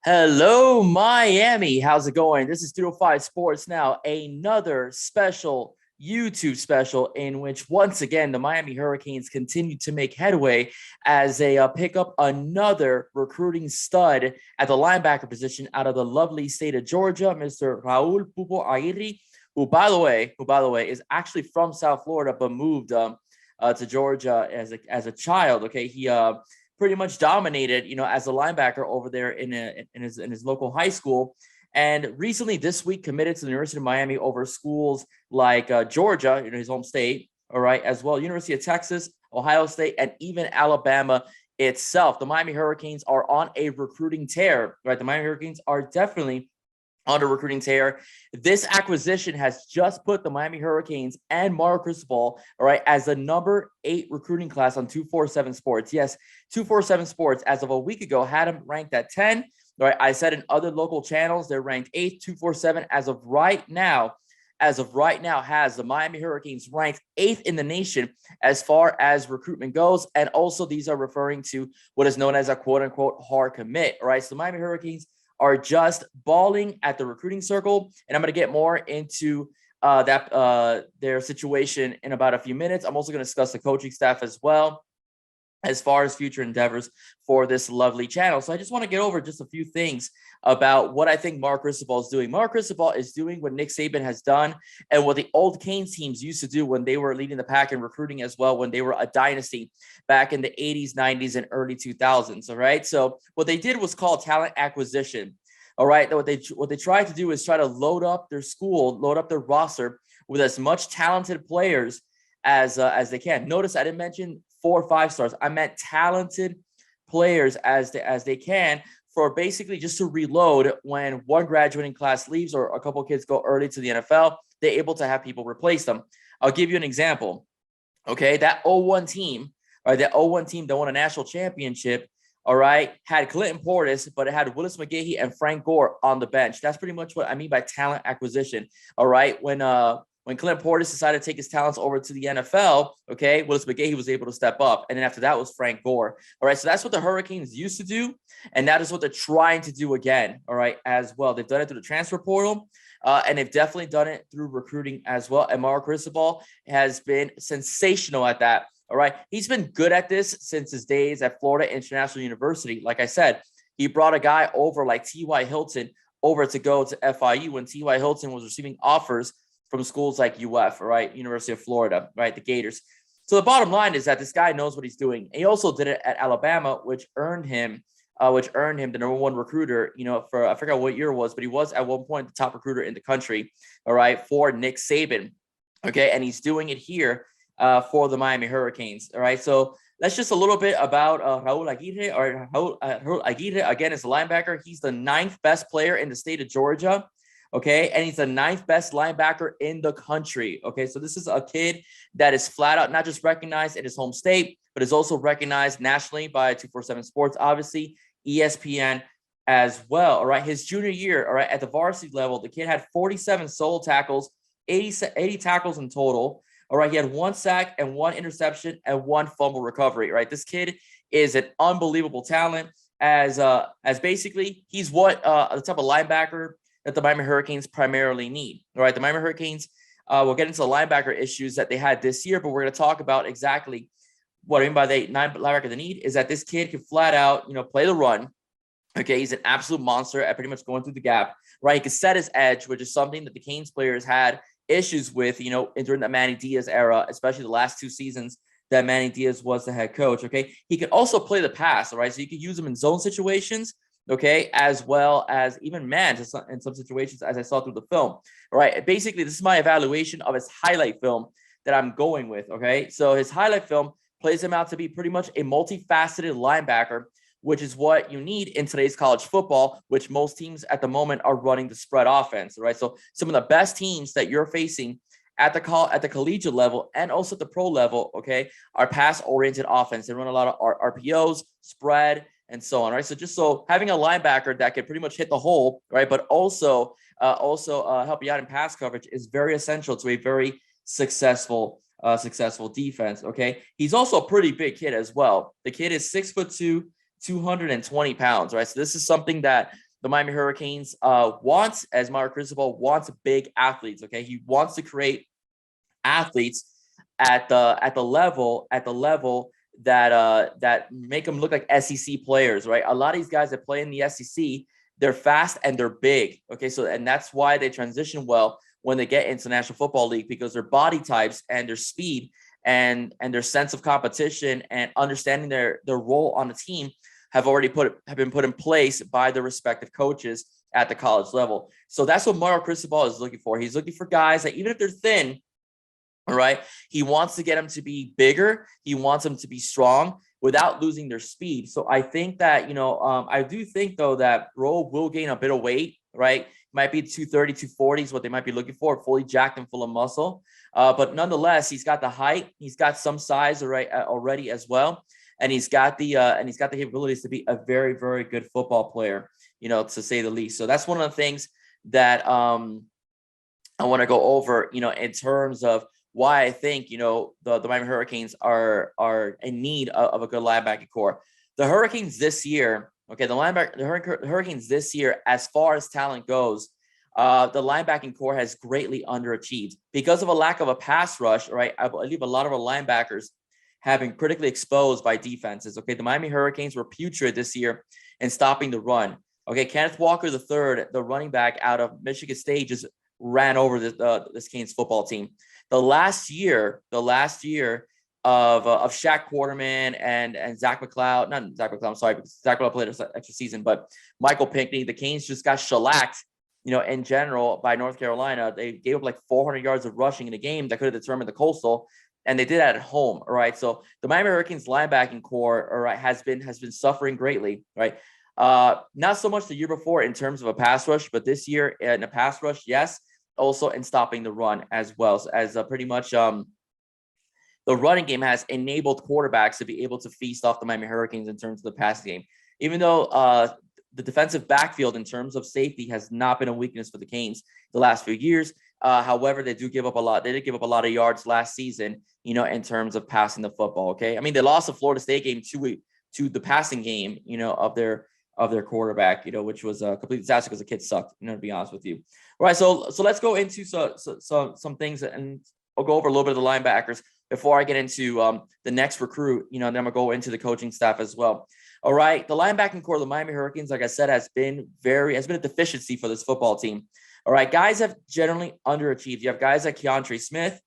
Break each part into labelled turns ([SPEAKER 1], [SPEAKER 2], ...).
[SPEAKER 1] Hello, Miami. How's it going? This is 205 Sports Now, another special YouTube special in which, once again, the Miami Hurricanes continue to make headway as they pick up another recruiting stud at the linebacker position out of the lovely state of Georgia, Mr. Raul Aguirre, who by the way, is actually from South Florida but moved to Georgia as a child. Okay, he pretty much dominated, as a linebacker over there in his local high school. And recently, this week, committed to the University of Miami over schools like Georgia, his home state, all right, as well, University of Texas, Ohio State, and even Alabama itself. The Miami Hurricanes are on a recruiting tear, right? The Miami Hurricanes are definitely on a recruiting tear. This acquisition has just put the Miami Hurricanes and Mario Cristobal, all right, as the number 8 recruiting class on 247 Sports. Yes, 247 Sports, as of a week ago, had them ranked at 10. All right, I said in other local channels, they're ranked 8th. 247, as of right now, has the Miami Hurricanes ranked 8th in the nation as far as recruitment goes. And also, these are referring to what is known as a quote-unquote hard commit, all right? So the Miami Hurricanes are just balling at the recruiting circle. And I'm going to get more into their situation in about a few minutes. I'm also going to discuss the coaching staff as well, as far as future endeavors for this lovely channel. So I just want to get over just a few things about what I think Mark Cristobal is doing. Mark Cristobal is doing what Nick Saban has done and what the old Canes teams used to do when they were leading the pack in recruiting as well, when they were a dynasty back in the 80s, 90s, and early 2000s. All right. So what they did was called talent acquisition. All right. What they tried to do is try to load up their roster with as much talented players as they can. Notice I didn't mention 4 or 5 stars. I meant talented players as they can, for basically just to reload when one graduating class leaves or a couple of kids go early to the NFL. They're able to have people replace them. I'll give you an example. Okay, that 0-1 team, or that 0-1 team that won a national championship, all right, had Clinton Portis, but it had Willis McGahee and Frank Gore on the bench. That's pretty much what I mean by talent acquisition. All right, when Clinton Portis decided to take his talents over to the NFL, okay, Willis McGahee was able to step up. And then after that was Frank Gore. All right, so that's what the Hurricanes used to do. And that is what they're trying to do again, all right, as well. They've done it through the transfer portal, and they've definitely done it through recruiting as well. And Mario Cristobal has been sensational at that, all right? He's been good at this since his days at Florida International University. Like I said, he brought a guy over like T.Y. Hilton over to go to FIU when T.Y. Hilton was receiving offers from schools like UF, right? University of Florida, right? The Gators. So the bottom line is that this guy knows what he's doing. He also did it at Alabama, which earned him the number 1 recruiter, for I forgot what year it was, but he was at one point the top recruiter in the country, all right, for Nick Saban. Okay, and he's doing it here for the Miami Hurricanes. All right, so that's just a little bit about Raul Aguirre. Or Raul Aguirre, again, is a linebacker. He's the 9th best player in the state of Georgia. Okay, and he's the 9th best linebacker in the country. Okay, so this is a kid that is flat out not just recognized in his home state, but is also recognized nationally by 247 Sports, obviously, ESPN as well. All right, his junior year, all right, at the varsity level, the kid had 47 solo tackles, 80 tackles in total. All right, he had 1 sack and 1 interception and 1 fumble recovery. Right, this kid is an unbelievable talent. As basically, he's what the type of linebacker that the Miami Hurricanes primarily need. All right, the Miami Hurricanes, we'll get into the linebacker issues that they had this year, but we're going to talk about exactly what I mean by the 9 linebacker they need is that this kid can flat out, play the run. Okay, he's an absolute monster at pretty much going through the gap, right? He can set his edge, which is something that the Canes players had issues with, during the Manny Diaz era, especially the last 2 seasons that Manny Diaz was the head coach. Okay, he can also play the pass, all right? So you can use him in zone situations, okay, as well as even man in some situations, as I saw through the film. All right, basically, this is my evaluation of his highlight film that I'm going with, okay? So his highlight film plays him out to be pretty much a multifaceted linebacker, which is what you need in today's college football, which most teams at the moment are running the spread offense, right? So some of the best teams that you're facing at the collegiate level and also at the pro level, okay, are pass-oriented offense. They run a lot of RPOs, spread, and so on, right? So having a linebacker that can pretty much hit the hole, right, but also help you out in pass coverage is very essential to a very successful defense. Okay, he's also a pretty big kid as well. The kid is 6'2", 220 pounds, right? So this is something that the Miami Hurricanes wants, as Mario Cristobal wants, big athletes. Okay, he wants to create athletes at the level that make them look like SEC players, right? A lot of these guys that play in the SEC, they're fast and they're big. Okay, so and that's why they transition well when they get into the National Football League, because their body types and their speed and their sense of competition and understanding their role on the team have been put in place by the respective coaches at the college level. So that's what Mario Cristobal is looking for. He's looking for guys that, even if they're thin, all right, he wants to get them to be bigger. He wants them to be strong without losing their speed. So I think that, I do think, though, that Raul will gain a bit of weight, right? Might be 230, 240 is what they might be looking for, fully jacked and full of muscle. But nonetheless, he's got the height. He's got some size already as well. And he's got the capabilities to be a very, very good football player, to say the least. So that's one of the things that I want to go over, in terms of why I think, the Miami Hurricanes are in need of a good linebacking core. The Hurricanes this year, okay, the Hurricanes this year, as far as talent goes, the linebacking core has greatly underachieved because of a lack of a pass rush, right? I believe a lot of our linebackers have been critically exposed by defenses. Okay, the Miami Hurricanes were putrid this year in stopping the run. Okay, Kenneth Walker III, the running back out of Michigan State, just ran over this Canes football team. The last year of Shaq Quarterman and Zach McLeod, not Zach McLeod, I'm sorry, because Zach McLeod played an extra season, but Michael Pinckney, the Canes just got shellacked, in general by North Carolina. They gave up like 400 yards of rushing in a game that could have determined the Coastal, and they did that at home. All right, so the Miami Hurricanes linebacking core, all right, has been suffering greatly, right? Not so much the year before in terms of a pass rush, but this year in a pass rush, yes. Also in stopping the run as well, so as pretty much the running game has enabled quarterbacks to be able to feast off the Miami Hurricanes in terms of the passing game. Even though the defensive backfield in terms of safety has not been a weakness for the Canes the last few years. However, they do give up a lot. They did give up a lot of yards last season, in terms of passing the football. Okay, I mean, they lost the Florida State game to the passing game, of their quarterback, which was a complete disaster because the kid sucked, to be honest with you. All right, so let's go into some things, and I'll go over a little bit of the linebackers before I get into the next recruit, then I'm going to go into the coaching staff as well. All right, the linebacking core of the Miami Hurricanes, like I said, has been a deficiency for this football team. All right, guys have generally underachieved. You have guys like Keontre Smith,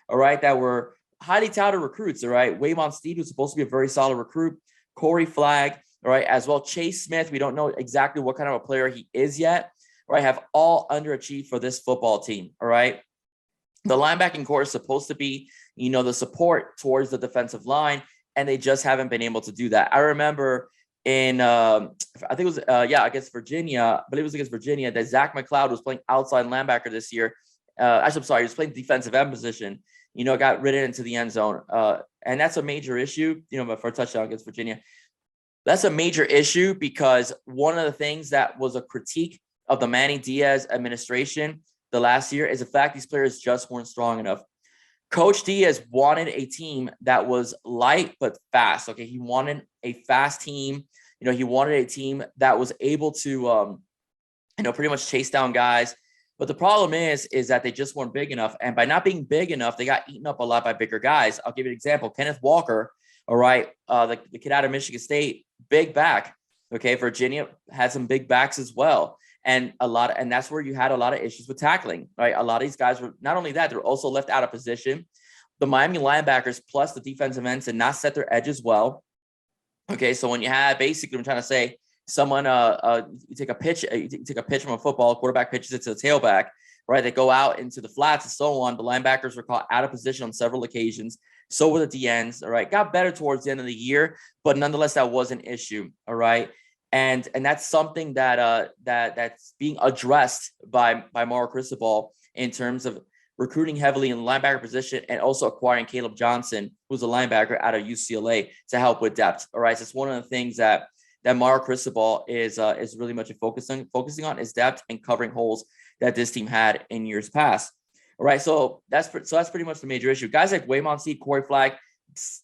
[SPEAKER 1] all right, that were highly touted recruits, all right. Waymon Steed was supposed to be a very solid recruit. Corey Flagg, all right, as well. Chase Smith, we don't know exactly what kind of a player he is yet, right, have all underachieved for this football team, all right? The linebacking core is supposed to be, the support towards the defensive line, and they just haven't been able to do that. I remember in, I think it was, against Virginia, but it was against Virginia, that Zach McLeod was playing outside linebacker this year. Actually, I'm sorry, he was playing defensive end position, got ridden into the end zone. And that's a major issue, for a touchdown against Virginia. That's a major issue because one of the things that was a critique of the Manny Diaz administration the last year is the fact these players just weren't strong enough. Coach Diaz wanted a team that was light but fast. Okay, he wanted a fast team. He wanted a team that was able to, pretty much chase down guys. But the problem is that they just weren't big enough. And by not being big enough, they got eaten up a lot by bigger guys. I'll give you an example. Kenneth Walker, all right, the kid out of Michigan State, big back. Okay, Virginia had some big backs as well. And that's where you had a lot of issues with tackling, right? A lot of these guys were, not only that, they're also left out of position. The Miami linebackers plus the defensive ends did not set their edges well. Okay, so when you have, basically, I'm trying to say, someone you take a pitch from a football, quarterback pitches it to the tailback, right? They go out into the flats and so on. The linebackers were caught out of position on several occasions. So were the DNs, all right? Got better towards the end of the year, but nonetheless, that was an issue, all right? And that's something that's being addressed by Mario Cristobal in terms of recruiting heavily in the linebacker position and also acquiring Caleb Johnson, who's a linebacker out of UCLA, to help with depth. All right, so it's one of the things that Mario Cristobal is really much focusing on is depth and covering holes that this team had in years past. All right, so that's pretty much the major issue. Guys like Waymon Steed, Corey Flagg,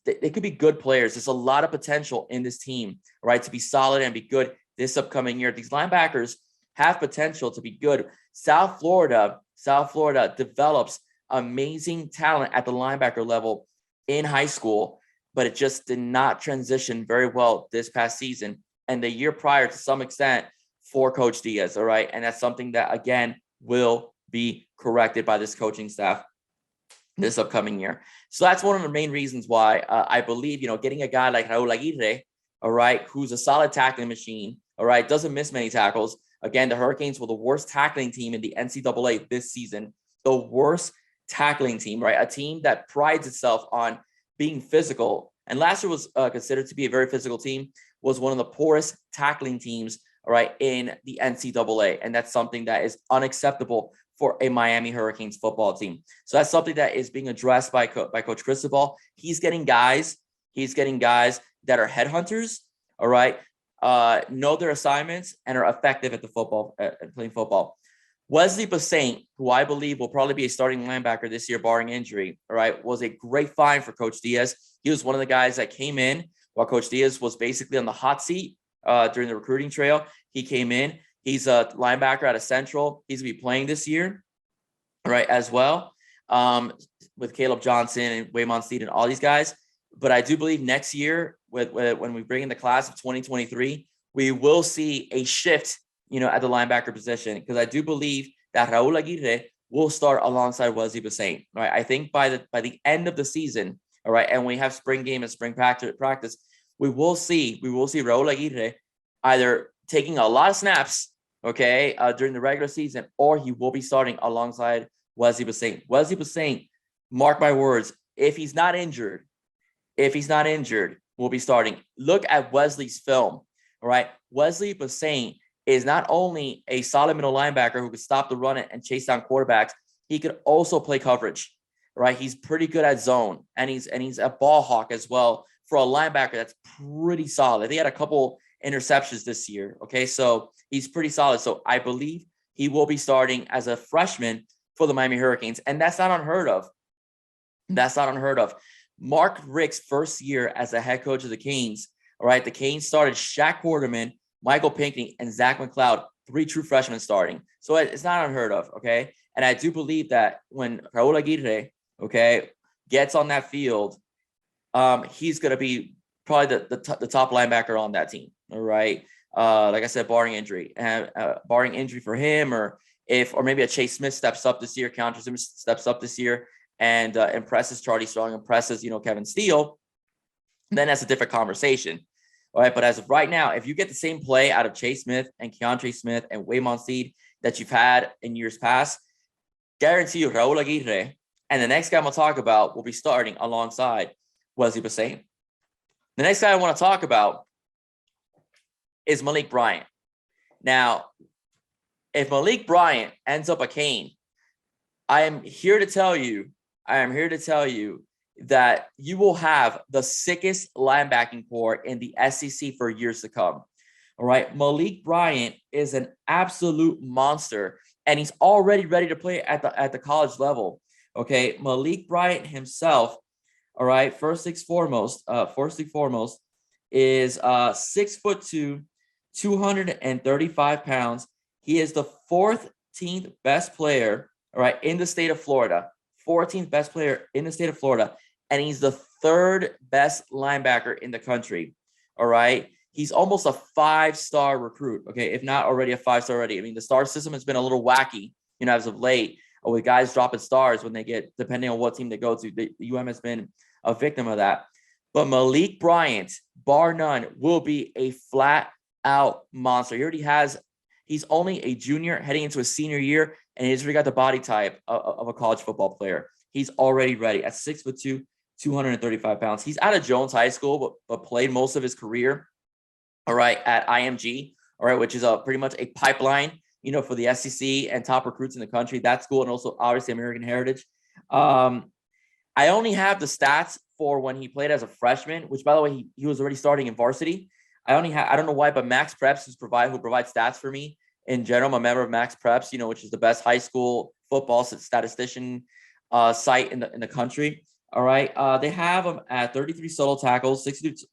[SPEAKER 1] they could be good players. There's a lot of potential in this team, right, to be solid and be good. this upcoming year. These linebackers have potential to be good. South Florida develops amazing talent at the linebacker level in high school, but it just did not transition very well this past season and the year prior to some extent for Coach Diaz. All right. And that's something that, again, will be corrected by this coaching staff this upcoming year. So that's one of the main reasons why I believe, getting a guy like Raul Aguirre, all right, who's a solid tackling machine, all right, doesn't miss many tackles. Again, the Hurricanes were the worst tackling team in the NCAA this season, the worst tackling team, right? A team that prides itself on being physical. And last year was considered to be a very physical team, was one of the poorest tackling teams, all right, in the NCAA. And that's something that is unacceptable for a Miami Hurricanes football team. So that's something that is being addressed by Coach Cristobal. He's getting guys that are headhunters, all right, know their assignments and are effective at the football, at playing football. Wesley Basaint, who I believe will probably be a starting linebacker this year, barring injury, all right, was a great find for Coach Diaz. He was one of the guys that came in while Coach Diaz was basically on the hot seat during the recruiting trail. He came in. He's a linebacker out of Central. He's going to be playing this year, right, as well, with Caleb Johnson and Waymon Steed and all these guys. But I do believe next year, when we bring in the class of 2023, we will see a shift, at the linebacker position, because I do believe that Raul Aguirre will start alongside Wesley Basaint. Right, I think by the end of the season, all right, and we have spring game and spring practice, we will see Raul Aguirre either taking a lot of snaps, okay, during the regular season, or he will be starting alongside Wesley Basaint. Wesley Basaint, mark my words, if he's not injured, will be starting. Look at Wesley's film, all right? Wesley Basaint is not only a solid middle linebacker who could stop the run and chase down quarterbacks, he could also play coverage, right? He's pretty good at zone, and he's a ball hawk as well for a linebacker that's pretty solid. He had a couple interceptions this year, okay? So he's pretty solid. So I believe he will be starting as a freshman for the Miami Hurricanes, and that's not unheard of. Mark Richt's first year as a head coach of the Canes, all right, the Canes started Shaq Quarterman, Michael Pinckney, and Zach McLeod, 3 true freshmen starting. So it's not unheard of, okay? And I do believe that when Raul Aguirre, okay, gets on that field, he's going to be probably the top linebacker on that team, all right? Like I said, barring injury for him, or maybe a Chase Smith steps up this year, Keontae Smith steps up this year, and impresses Charlie Strong, impresses, Kevin Steele, then that's a different conversation. All right. But as of right now, if you get the same play out of Chase Smith and Keontae Smith and Waymon Steed that you've had in years past, guarantee you Raul Aguirre and the next guy I'm going to talk about will be starting alongside Wesley Basaint. The next guy I want to talk about is Malik Bryant. Now, if Malik Bryant ends up a Cane, I am here to tell you that you will have the sickest linebacking core in the SEC for years to come. All right. Malik Bryant is an absolute monster, and he's already ready to play at the college level. Okay. Malik Bryant himself, all right, first thing foremost, is 6'2", 235 pounds. He is the 14th best player, all right, in the state of Florida. 14th best player in the state of Florida. And he's the 3rd best linebacker in the country. All right. He's almost a 5-star recruit. Okay. If not already a 5-star already. I mean, the star system has been a little wacky, as of late, with guys dropping stars when they get, depending on what team they go to. The UM has been a victim of that. But Malik Bryant, bar none, will be a flat out monster. He's only a junior heading into a senior year, and he's already got the body type of a college football player. He's already ready at 6'2", 235 pounds. He's out of Jones High School, but played most of his career, all right, at IMG, all right, which is pretty much a pipeline, for the SEC and top recruits in the country. That school, and also obviously American Heritage. I only have the stats for when he played as a freshman, which, by the way, he was already starting in varsity. I don't know why, but Max Preps, who provides stats for me in general, I'm a member of Max Preps, which is the best high school football statistician site in the country. All right. They have him at 33 solo tackles, 62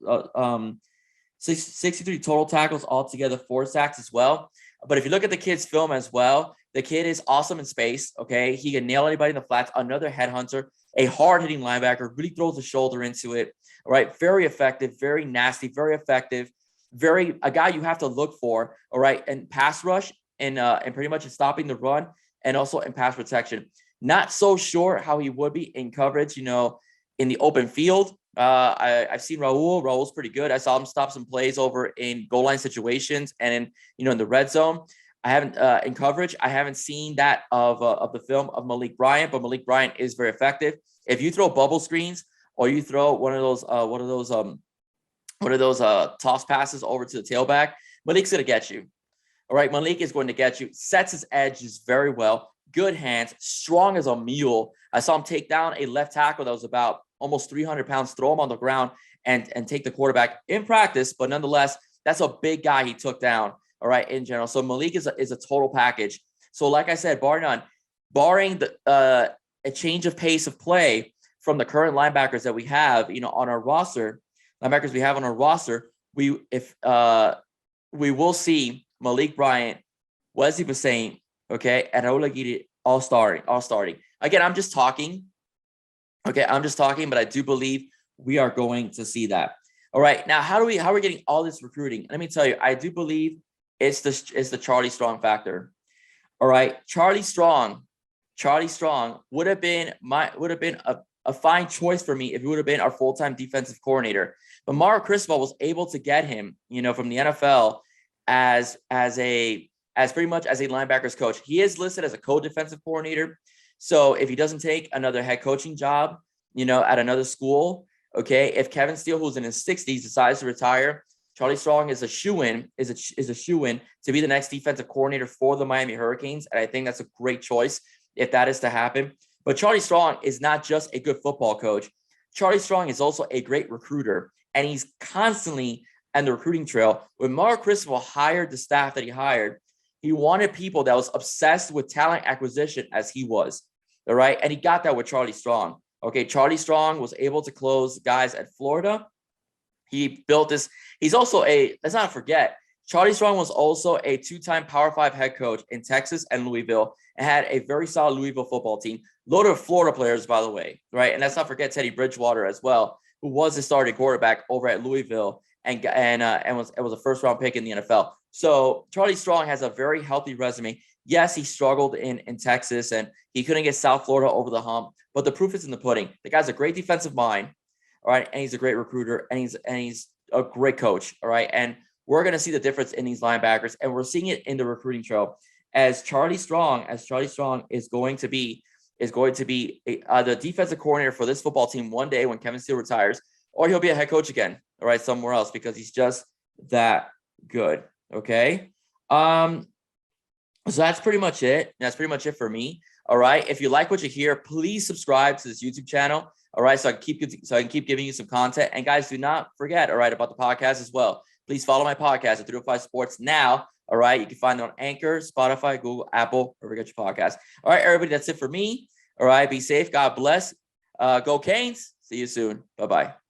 [SPEAKER 1] 63 total tackles altogether, 4 sacks as well. But if you look at the kid's film as well, the kid is awesome in space. Okay. He can nail anybody in the flats. Another headhunter, a hard hitting linebacker, really throws the shoulder into it. All right. Very effective, very nasty, very effective, a guy you have to look for. All right. And pass rush and pretty much in stopping the run and also in pass protection. Not so sure how he would be in coverage, in the open field. I've seen Raul. Raul's pretty good. I saw him stop some plays over in goal line situations and in the red zone. I haven't in coverage. I haven't seen that of the film of Malik Bryant, but Malik Bryant is very effective. If you throw bubble screens or you throw one of those toss passes over to the tailback, Malik's going to get you. All right, Malik is going to get you. Sets his edges very well. Good hands, strong as a mule. I saw him take down a left tackle that was about almost 300 pounds, throw him on the ground and take the quarterback in practice. But nonetheless, that's a big guy he took down. All right, in general. So Malik is a total package. So like I said, barring a change of pace of play from the current linebackers that we have, on our roster, we will see Malik Bryant, Wesley Bassane, okay, and Raul Aguirre all starting. Again, I'm just talking. Okay, but I do believe we are going to see that. All right, now how are we getting all this recruiting? Let me tell you, I do believe it's the Charlie Strong factor. All right, Charlie Strong would have been a fine choice for me if he would have been our full-time defensive coordinator. But Mario Cristobal was able to get him, from the NFL as pretty much as a linebackers coach. He is listed as a co-defensive coordinator. So if he doesn't take another head coaching job, at another school, okay, if Kevin Steele, who's in his 60s, decides to retire, Charlie Strong is a shoo-in to be the next defensive coordinator for the Miami Hurricanes. And I think that's a great choice if that is to happen. But Charlie Strong is not just a good football coach. Charlie Strong is also a great recruiter. And he's constantly on the recruiting trail. When Mario Cristobal hired the staff that he hired, he wanted people that was obsessed with talent acquisition as he was. All right. And he got that with Charlie Strong. Okay. Charlie Strong was able to close guys at Florida. He built this. He's also let's not forget, Charlie Strong was also a 2-time Power 5 head coach in Texas and Louisville and had a very solid Louisville football team. Loaded of Florida players, by the way, right? And let's not forget Teddy Bridgewater as well, who was the starting quarterback over at Louisville and was a first-round pick in the NFL. So Charlie Strong has a very healthy resume. Yes, he struggled in Texas and he couldn't get South Florida over the hump, but the proof is in the pudding. The guy's a great defensive mind, all right, and he's a great recruiter, and he's a great coach, all right. And we're going to see the difference in these linebackers, and we're seeing it in the recruiting trail as Charlie Strong is going to be the defensive coordinator for this football team one day when Kevin Steele retires, or he'll be a head coach again, all right, somewhere else, because he's just that good. Okay. So that's pretty much it. That's pretty much it for me. All right. If you like what you hear, please subscribe to this YouTube channel. All right. So I can keep giving you some content. And guys, do not forget, all right, about the podcast as well. Please follow my podcast at 305 Sports now. All right. You can find it on Anchor, Spotify, Google, Apple, wherever you get your podcast. All right, everybody. That's it for me. All right. Be safe. God bless. Go Canes. See you soon. Bye-bye.